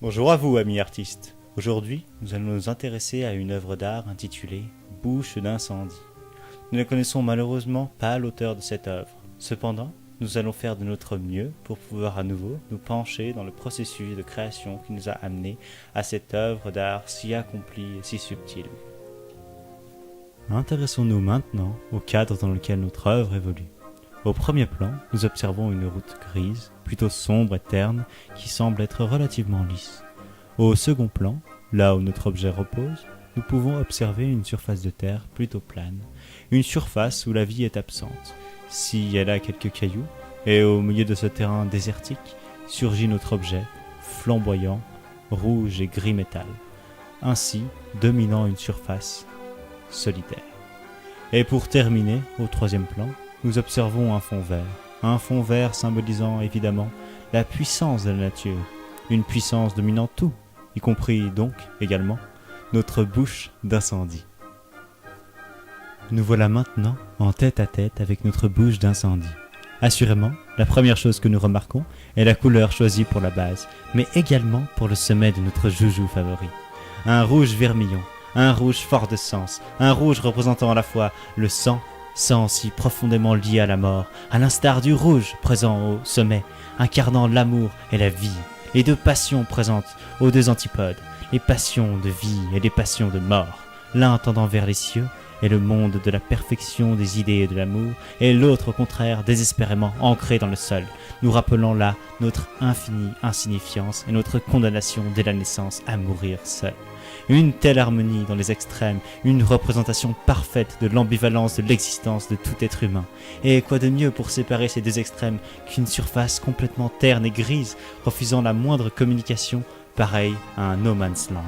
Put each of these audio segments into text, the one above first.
Bonjour à vous, amis artistes. Aujourd'hui, nous allons nous intéresser à une œuvre d'art intitulée « Bouche d'incendie ». Nous ne connaissons malheureusement pas l'auteur de cette œuvre. Cependant, nous allons faire de notre mieux pour pouvoir à nouveau nous pencher dans le processus de création qui nous a amenés à cette œuvre d'art si accomplie et si subtile. Intéressons-nous maintenant au cadre dans lequel notre œuvre évolue. Au premier plan, nous observons une route grise, plutôt sombre et terne, qui semble être relativement lisse. Au second plan, là où notre objet repose, nous pouvons observer une surface de terre plutôt plane, une surface où la vie est absente. Si elle a quelques cailloux, et au milieu de ce terrain désertique, surgit notre objet, flamboyant, rouge et gris métal, ainsi dominant une surface solitaire. Et pour terminer, au troisième plan, nous observons un fond vert symbolisant évidemment la puissance de la nature, une puissance dominant tout, y compris donc également notre bouche d'incendie. Nous voilà maintenant en tête à tête avec notre bouche d'incendie. Assurément, la première chose que nous remarquons est la couleur choisie pour la base, mais également pour le sommet de notre joujou favori. Un rouge vermillon, un rouge fort de sens, un rouge représentant à la fois le sang si profondément lié à la mort, à l'instar du rouge présent au sommet, incarnant l'amour et la vie, les deux passions présentes aux deux antipodes, les passions de vie et les passions de mort, l'un tendant vers les cieux et le monde de la perfection des idées et de l'amour, et l'autre au contraire désespérément ancré dans le sol, nous rappelant là notre infinie insignifiance et notre condamnation dès la naissance à mourir seul. Une telle harmonie dans les extrêmes, une représentation parfaite de l'ambivalence de l'existence de tout être humain. Et quoi de mieux pour séparer ces deux extrêmes qu'une surface complètement terne et grise, refusant la moindre communication, pareille à un no man's land.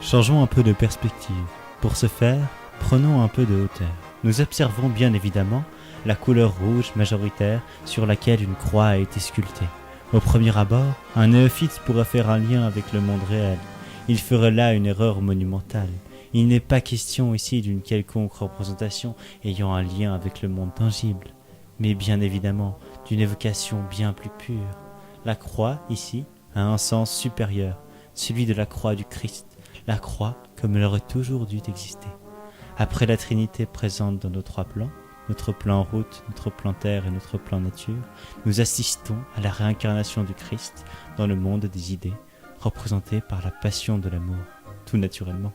Changeons un peu de perspective. Pour ce faire, prenons un peu de hauteur. Nous observons bien évidemment la couleur rouge majoritaire sur laquelle une croix a été sculptée. Au premier abord, un néophyte pourrait faire un lien avec le monde réel. Il ferait là une erreur monumentale. Il n'est pas question ici d'une quelconque représentation ayant un lien avec le monde tangible, mais bien évidemment d'une évocation bien plus pure. La croix, ici, a un sens supérieur, celui de la croix du Christ, la croix comme elle aurait toujours dû exister. Après la Trinité présente dans nos trois plans, notre plan route, notre plan terre et notre plan nature, nous assistons à la réincarnation du Christ dans le monde des idées, représenté par la passion de l'amour, tout naturellement.